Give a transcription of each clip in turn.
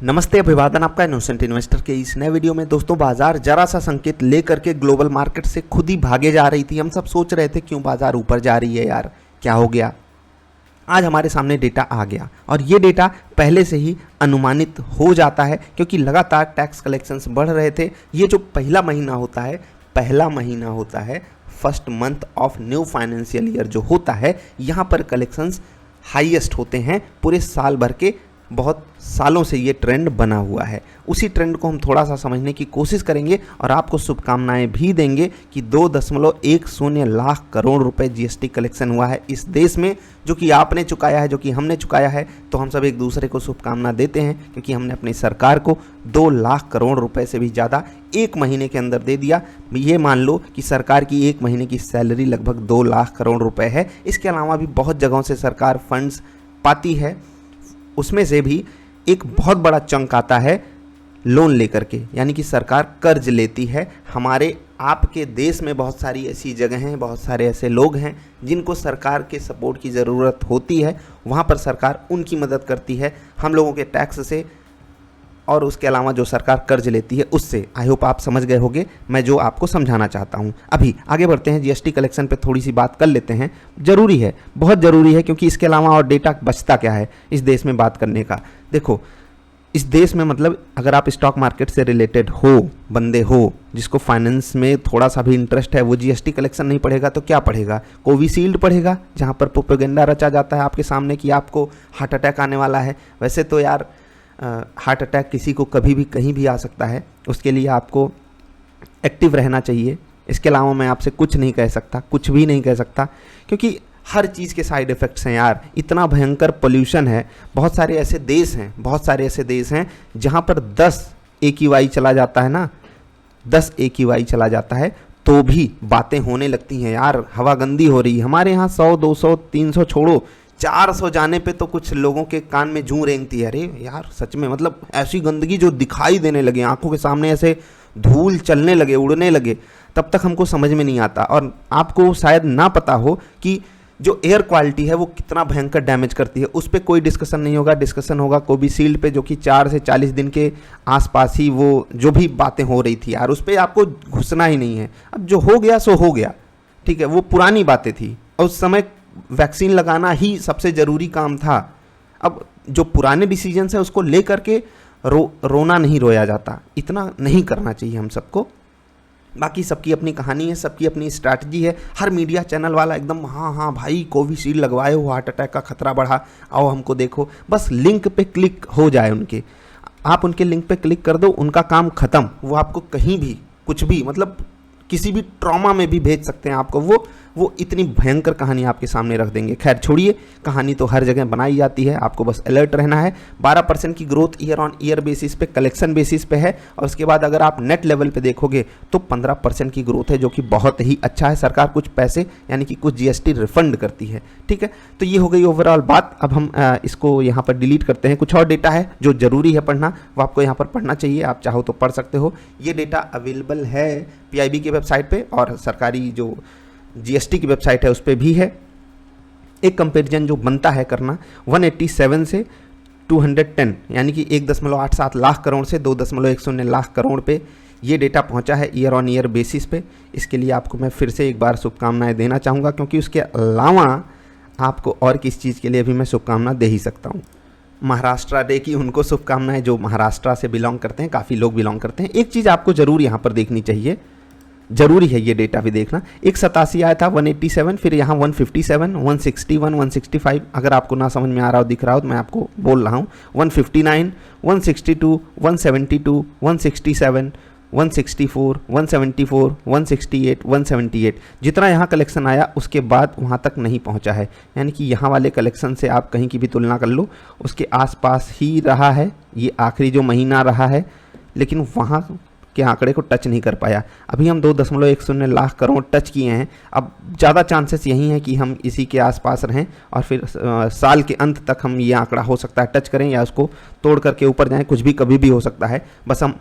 नमस्ते, अभिवादन आपका इनोसेंट इन्वेस्टर के इस नए वीडियो में। दोस्तों, बाजार जरा सा संकेत लेकर के ग्लोबल मार्केट से खुद ही भागे जा रही थी। हम सब सोच रहे थे क्यों बाजार ऊपर जा रही है यार, क्या हो गया। आज हमारे सामने डेटा आ गया और ये डेटा पहले से ही अनुमानित हो जाता है क्योंकि लगातार टैक्स कलेक्शंस बढ़ रहे थे। ये जो पहला महीना होता है first month of new financial year जो होता है, यहाँ पर कलेक्शंस हाईएस्ट होते हैं पूरे साल भर के। बहुत सालों से ये ट्रेंड बना हुआ है। उसी ट्रेंड को हम थोड़ा सा समझने की कोशिश करेंगे और आपको शुभकामनाएं भी देंगे कि 2.10 लाख करोड़ रुपए जीएसटी कलेक्शन हुआ है इस देश में, जो कि आपने चुकाया है, जो कि हमने चुकाया है। तो हम सब एक दूसरे को शुभकामना देते हैं क्योंकि हमने अपनी सरकार को 2 लाख करोड़ रुपए से भी ज़्यादा एक महीने के अंदर दे दिया। ये मान लो कि सरकार की एक महीने की सैलरी लगभग 2 लाख करोड़ रुपए है। इसके अलावा भी बहुत जगहों से सरकार फंड्स पाती है, उसमें से भी एक बहुत बड़ा चंक आता है लोन लेकर के, यानी कि सरकार कर्ज लेती है। हमारे आपके देश में बहुत सारी ऐसी जगह हैं, बहुत सारे ऐसे लोग हैं जिनको सरकार के सपोर्ट की ज़रूरत होती है। वहाँ पर सरकार उनकी मदद करती है हम लोगों के टैक्स से, और उसके अलावा जो सरकार कर्ज लेती है उससे। आई होप आप समझ गए होंगे मैं जो आपको समझाना चाहता हूँ। अभी आगे बढ़ते हैं, जीएसटी कलेक्शन पे थोड़ी सी बात कर लेते हैं। ज़रूरी है, बहुत ज़रूरी है, क्योंकि इसके अलावा और डेटा बचता क्या है इस देश में बात करने का। देखो, इस देश में मतलब अगर आप स्टॉक मार्केट से रिलेटेड बंदे हो, जिसको फाइनेंस में थोड़ा सा भी इंटरेस्ट है, वो जीएसटी कलेक्शन नहीं पढ़ेगा तो क्या पढ़ेगा? कोविशील्ड पढ़ेगा, जहाँ पर प्रोपेगेंडा रचा जाता है आपके सामने कि आपको हार्ट अटैक आने वाला है। वैसे तो यार हार्ट अटैक किसी को कभी भी कहीं भी आ सकता है, उसके लिए आपको एक्टिव रहना चाहिए। इसके अलावा मैं आपसे कुछ नहीं कह सकता, कुछ भी नहीं कह सकता, क्योंकि हर चीज़ के साइड इफ़ेक्ट्स हैं यार। इतना भयंकर पोल्यूशन है। बहुत सारे ऐसे देश हैं जहाँ पर 10 AQI चला जाता है ना, 10 AQI चला जाता है तो भी बातें होने लगती हैं यार, हवा गंदी हो रही है। हमारे यहाँ 100, 200, 300 छोड़ो, 400 जाने पे तो कुछ लोगों के कान में जूं रेंगती है। अरे यार सच में, मतलब ऐसी गंदगी जो दिखाई देने लगे, आंखों के सामने ऐसे धूल चलने लगे, उड़ने लगे, तब तक हमको समझ में नहीं आता। और आपको शायद ना पता हो कि जो एयर क्वालिटी है वो कितना भयंकर डैमेज करती है। उस पर कोई डिस्कशन नहीं होगा। डिस्कशन होगा कोविशील्ड पे, जो कि 4 से 40 दिन के आसपास ही वो जो भी बातें हो रही थी यार, उस पर आपको घुसना ही नहीं है। अब जो हो गया सो हो गया, ठीक है, वो पुरानी बातें थी और उस समय वैक्सीन लगाना ही सबसे ज़रूरी काम था। अब जो पुराने डिसीजंस है उसको लेकर के रोना नहीं रोया जाता, इतना नहीं करना चाहिए हम सबको। बाकी सबकी अपनी कहानी है, सबकी अपनी स्ट्रैटेजी है। हर मीडिया चैनल वाला एकदम हाँ भाई कोविशील्ड लगवाए हो, हार्ट अटैक का खतरा बढ़ा, आओ हमको देखो। बस लिंक पे क्लिक हो जाए उनके, आप उनके लिंक पे क्लिक कर दो, उनका काम ख़त्म। वो आपको कहीं भी कुछ भी, मतलब किसी भी ट्रॉमा में भी भेज सकते हैं आपको। वो इतनी भयंकर कहानी आपके सामने रख देंगे। खैर छोड़िए, कहानी तो हर जगह बनाई जाती है, आपको बस अलर्ट रहना है। 12% की growth year on year basis पे, कलेक्शन बेसिस पे है। और उसके बाद अगर आप नेट लेवल पे देखोगे तो 15% की ग्रोथ है, जो कि बहुत ही अच्छा है। सरकार कुछ पैसे यानी कि कुछ जीएसटी रिफंड करती है, ठीक है। तो ये हो गई ओवरऑल बात। अब हम इसको यहाँ पर डिलीट करते हैं। कुछ और डेटा है जो ज़रूरी है पढ़ना, वो आपको यहाँ पर पढ़ना चाहिए। आप चाहो तो पढ़ सकते हो। ये डेटा अवेलेबल है PIB की वेबसाइट पे, और सरकारी जो जीएसटी की वेबसाइट है उस पर भी है। एक कंपैरिजन जो बनता है करना, 187 से 210, यानी कि 1.87 लाख करोड़ से 2.10 लाख करोड़ पे ये डेटा पहुंचा है ईयर ऑन ईयर बेसिस पे। इसके लिए आपको मैं फिर से एक बार शुभकामनाएं देना चाहूँगा, क्योंकि उसके अलावा आपको और किस चीज़ के लिए भी मैं शुभकामना दे ही सकता हूँ। महाराष्ट्र डे की उनको शुभकामनाएं जो महाराष्ट्र से बिलोंग करते हैं, काफ़ी लोग बिलोंग करते हैं। एक चीज़ आपको ज़रूर यहाँ पर देखनी चाहिए, ज़रूरी है ये डेटा भी देखना। 187 आया था, 187, फिर यहाँ 157, 161, 165। अगर आपको ना समझ में आ रहा हो, दिख रहा हो, तो मैं आपको बोल रहा हूँ। 159, 162, 172, 167, 164, 174, 168, 178। जितना यहाँ कलेक्शन आया उसके बाद वहाँ तक नहीं पहुँचा है, यानी कि यहाँ वाले कलेक्शन से आप कहीं की भी तुलना कर लो, उसके आसपास ही रहा है। ये आखिरी जो महीना रहा है, लेकिन वहाँ के आंकड़े को टच नहीं कर पाया। अभी हम 2.10 लाख करोड़ टच किए हैं। अब ज़्यादा चांसेस यही हैं कि हम इसी के आसपास रहें, और फिर साल के अंत तक हम ये आंकड़ा हो सकता है टच करें, या उसको तोड़ करके ऊपर जाएं। कुछ भी कभी भी हो सकता है, बस हम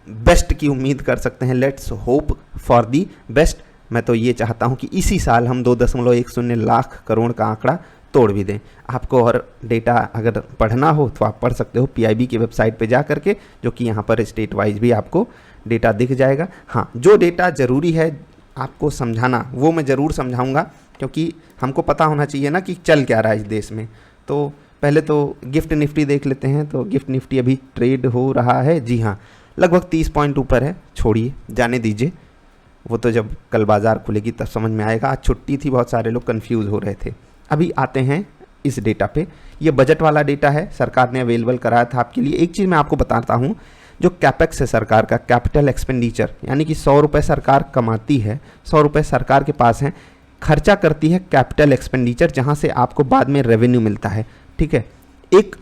बेस्ट की उम्मीद कर सकते हैं। Let's hope for the best. मैं तो ये चाहता हूँ कि इसी साल हम 2.10 लाख करोड़ का आंकड़ा तोड़ भी दें। आपको और डेटा अगर पढ़ना हो तो आप पढ़ सकते हो पीआईबी की वेबसाइट पे जा करके, जो कि यहाँ पर स्टेट वाइज भी आपको डेटा दिख जाएगा। हाँ, जो डेटा ज़रूरी है आपको समझाना वो मैं ज़रूर समझाऊंगा, क्योंकि हमको पता होना चाहिए ना कि चल क्या रहा है इस देश में। तो पहले तो गिफ्ट निफ्टी देख लेते हैं। तो गिफ्ट निफ्टी अभी ट्रेड हो रहा है, जी हाँ, लगभग 30 पॉइंट ऊपर है। छोड़िए, जाने दीजिए, वो तो जब कल बाज़ार खुलेगी तब समझ में आएगा। आज छुट्टी थी, बहुत सारे लोग कंफ्यूज हो रहे थे। अभी आते हैं इस डेटा पे। ये बजट वाला डेटा है, सरकार ने अवेलेबल कराया था आपके लिए। एक चीज़ मैं आपको बताता हूँ, जो कैपेक्स है सरकार का, कैपिटल एक्सपेंडिचर, यानी कि 100 रुपये सरकार कमाती है, 100 रुपये सरकार के पास हैं, खर्चा करती है कैपिटल एक्सपेंडिचर, जहाँ से आपको बाद में रेवेन्यू मिलता है। ठीक है, एक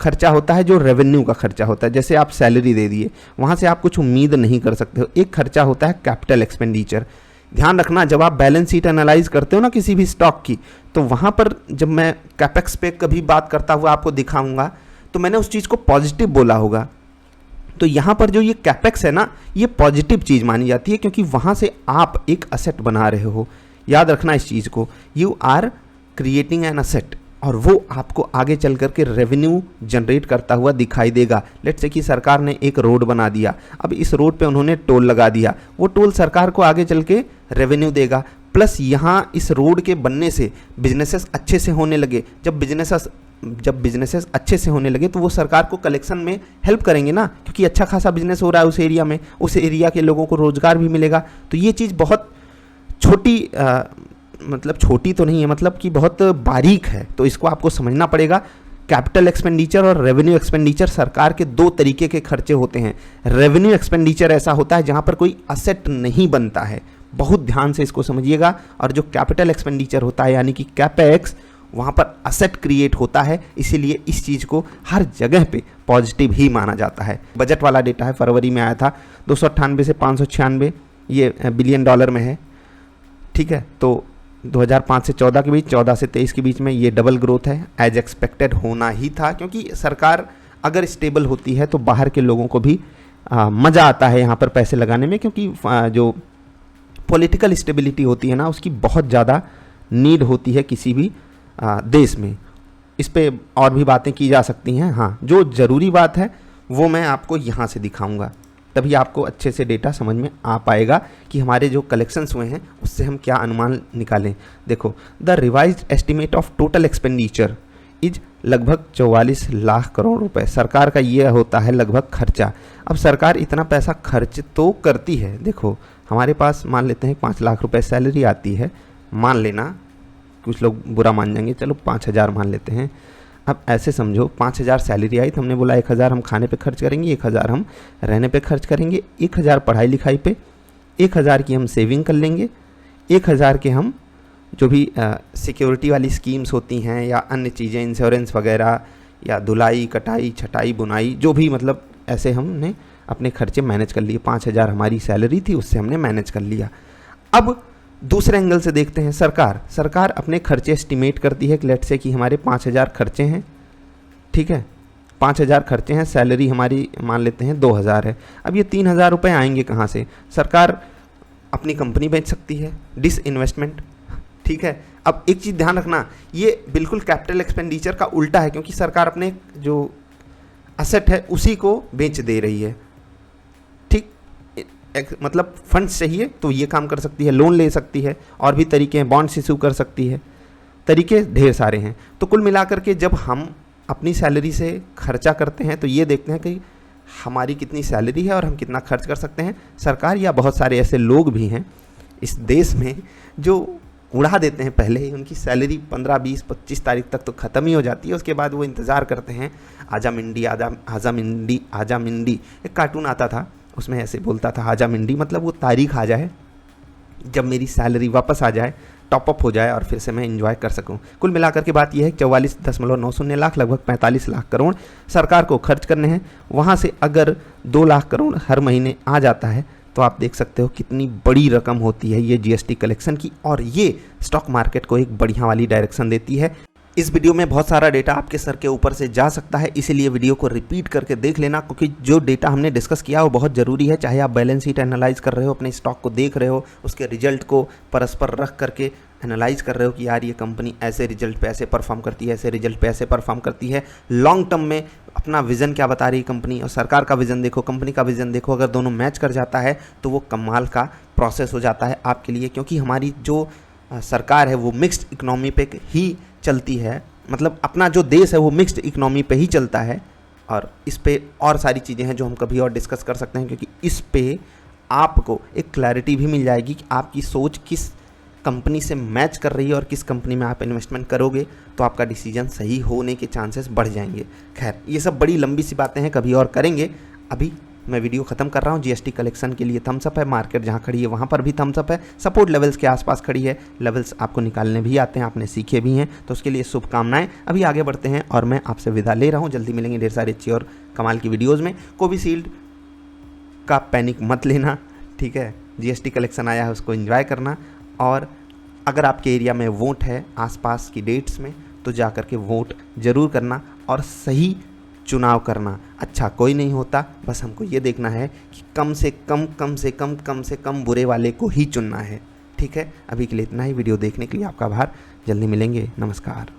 खर्चा होता है जो रेवेन्यू का खर्चा होता है, जैसे आप सैलरी दे दिए, वहाँ से आप कुछ उम्मीद नहीं कर सकते हो। एक खर्चा होता है कैपिटल एक्सपेंडिचर। ध्यान रखना, जब आप बैलेंस शीट एनालाइज करते हो ना किसी भी स्टॉक की, तो वहाँ पर जब मैं कैपेक्स पे कभी बात करता हुआ आपको दिखाऊंगा तो मैंने उस चीज़ को पॉजिटिव बोला होगा। तो यहाँ पर जो ये कैपेक्स है ना, ये पॉजिटिव चीज़ मानी जाती है, क्योंकि वहाँ से आप एक असेट बना रहे हो। याद रखना इस चीज़ को, you are creating an asset, और वो आपको आगे चल करके रेवेन्यू जनरेट करता हुआ दिखाई देगा। लेट्स से कि सरकार ने एक रोड बना दिया, अब इस रोड पे उन्होंने टोल लगा दिया, वो टोल सरकार को आगे चल के रेवेन्यू देगा। प्लस यहाँ इस रोड के बनने से बिजनेसेस अच्छे से होने लगे। जब बिजनेसेस अच्छे से होने लगे तो वो सरकार को कलेक्शन में हेल्प करेंगे ना, क्योंकि अच्छा खासा बिजनेस हो रहा है उस एरिया में, उस एरिया के लोगों को रोजगार भी मिलेगा। तो ये चीज़ बहुत छोटी मतलब छोटी तो नहीं है, मतलब कि बहुत बारीक है, तो इसको आपको समझना पड़ेगा। कैपिटल एक्सपेंडिचर और रेवेन्यू एक्सपेंडिचर सरकार के दो तरीके के खर्चे होते हैं। रेवेन्यू एक्सपेंडिचर ऐसा होता है जहां पर कोई असेट नहीं बनता है, बहुत ध्यान से इसको समझिएगा। और जो कैपिटल एक्सपेंडिचर होता है यानी कि कैपेक्स, वहाँ पर असेट क्रिएट होता है, इसीलिए इस चीज़ को हर जगह पे पॉजिटिव ही माना जाता है। बजट वाला डेटा है, फरवरी में आया था, 298 से 596 ये बिलियन डॉलर में है। ठीक है, तो 2005 से 14 के बीच, 14 से 23 के बीच में ये डबल ग्रोथ है, एज एक्सपेक्टेड होना ही था, क्योंकि सरकार अगर स्टेबल होती है तो बाहर के लोगों को भी मज़ा आता है यहाँ पर पैसे लगाने में, क्योंकि जो पॉलिटिकल स्टेबिलिटी होती है ना, उसकी बहुत ज़्यादा नीड होती है किसी भी देश में। इस पे और भी बातें की जा सकती हैं। हाँ, जो ज़रूरी बात है वो मैं आपको यहाँ से दिखाऊंगा, तभी आपको अच्छे से डेटा समझ में आ पाएगा कि हमारे जो कलेक्शंस हुए हैं उससे हम क्या अनुमान निकालें। देखो, the revised estimate of total expenditure is लगभग 44 लाख करोड़ रुपए। सरकार का ये होता है लगभग खर्चा। अब सरकार इतना पैसा खर्च तो करती है, देखो हमारे पास मान लेते हैं 5 लाख रुपए सैलरी आती है, मान लेना, कुछ लोग बुरा मान जाएंगे, चलो 5,000 मान लेते हैं। अब ऐसे समझो 5,000 सैलरी आई तो हमने बोला 1,000 हम खाने पे खर्च करेंगे, 1,000 हम रहने पे खर्च करेंगे, 1,000 पढ़ाई लिखाई पे, 1,000 की हम सेविंग कर लेंगे, 1,000 के हम जो भी सिक्योरिटी वाली स्कीम्स होती हैं या अन्य चीज़ें, इंश्योरेंस वगैरह या धुलाई कटाई छटाई बुनाई, जो भी मतलब ऐसे हमने अपने खर्चे मैनेज कर लिए। 5,000 हमारी सैलरी थी, उससे हमने मैनेज कर लिया। अब दूसरे एंगल से देखते हैं, सरकार अपने खर्चे एस्टिमेट करती है कि लेट से कि हमारे 5,000 खर्चे हैं। ठीक है, 5,000 खर्चे हैं, सैलरी हमारी मान लेते हैं 2,000 है। अब ये 3,000 रुपये आएंगे कहाँ से? सरकार अपनी कंपनी बेच सकती है, डिसइन्वेस्टमेंट। ठीक है, अब एक चीज़ ध्यान रखना, ये बिल्कुल कैपिटल एक्सपेंडिचर का उल्टा है, क्योंकि सरकार अपने जो असेट है उसी को बेच दे रही है। ठीक, मतलब फंड्स चाहिए तो ये काम कर सकती है, लोन ले सकती है, और भी तरीके हैं, बॉन्ड्स इशू कर सकती है, तरीके ढेर सारे हैं। तो कुल मिलाकर के जब हम अपनी सैलरी से खर्चा करते हैं तो ये देखते हैं कि हमारी कितनी सैलरी है और हम कितना खर्च कर सकते हैं। सरकार या बहुत सारे ऐसे लोग भी हैं इस देश में जो उड़ा देते हैं, पहले ही उनकी सैलरी 15, 20, 25 तारीख तक तो ख़त्म ही हो जाती है, उसके बाद वो इंतज़ार करते हैं, आजा मिंडी, आजा मिंडी, आजा मिंडी। एक कार्टून आता था, उसमें ऐसे बोलता था, आजा मिंडी, मतलब वो तारीख आ जाए जब मेरी सैलरी वापस आ जाए, टॉपअप हो जाए और फिर से मैं एंजॉय कर सकूं। कुल मिलाकर के बात यह है 44.90 लाख, लगभग 45 लाख करोड़ सरकार को खर्च करने हैं। वहाँ से अगर 2 लाख करोड़ हर महीने आ जाता है तो आप देख सकते हो कितनी बड़ी रकम होती है ये जीएसटी कलेक्शन की, और ये स्टॉक मार्केट को एक बढ़िया वाली डायरेक्शन देती है। इस वीडियो में बहुत सारा डेटा आपके सर के ऊपर से जा सकता है, इसीलिए वीडियो को रिपीट करके देख लेना, क्योंकि जो डेटा हमने डिस्कस किया वो बहुत ज़रूरी है। चाहे आप बैलेंस शीट एनालाइज कर रहे हो, अपने स्टॉक को देख रहे हो, उसके रिजल्ट को परस्पर रख करके एनालाइज कर रहे हो कि यार ये कंपनी ऐसे रिजल्ट पे ऐसे परफॉर्म करती है, ऐसे रिजल्ट पे ऐसे परफॉर्म करती है, लॉन्ग टर्म में अपना विज़न क्या बता रही है कंपनी, और सरकार का विज़न देखो, कंपनी का विज़न देखो, अगर दोनों मैच कर जाता है तो वो कमाल का प्रोसेस हो जाता है आपके लिए। क्योंकि हमारी जो सरकार है वो मिक्स्ड इकोनॉमी पे ही चलती है, मतलब अपना जो देश है वो मिक्स्ड इकोनॉमी पे ही चलता है। और इस पे और सारी चीज़ें हैं जो हम कभी और डिस्कस कर सकते हैं, क्योंकि इस पे आपको एक क्लैरिटी भी मिल जाएगी कि आपकी सोच किस कंपनी से मैच कर रही है और किस कंपनी में आप इन्वेस्टमेंट करोगे तो आपका डिसीजन सही होने के चांसेस बढ़ जाएंगे। खैर, ये सब बड़ी लंबी सी बातें हैं, कभी और करेंगे। अभी मैं वीडियो ख़त्म कर रहा हूँ। जीएसटी कलेक्शन के लिए थम्स अप है, मार्केट जहाँ खड़ी है वहाँ पर भी थम्स अप है, सपोर्ट लेवल्स के आसपास खड़ी है, लेवल्स आपको निकालने भी आते हैं, आपने सीखे भी हैं, तो उसके लिए शुभकामनाएं। अभी आगे बढ़ते हैं और मैं आपसे विदा ले रहा हूँ। जल्दी मिलेंगे ढेर सारी अच्छी और कमाल की वीडियोज़ में। कोविशील्ड का पैनिक मत लेना, ठीक है, जीएसटी कलेक्शन आया है उसको एंजॉय करना, और अगर आपके एरिया में वोट है आसपास की डेट्स में तो जा कर के वोट ज़रूर करना और सही चुनाव करना। अच्छा कोई नहीं होता, बस हमको ये देखना है कि कम से कम बुरे वाले को ही चुनना है, ठीक है। अभी के लिए इतना ही। वीडियो देखने के लिए आपका आभार। जल्दी मिलेंगे, नमस्कार।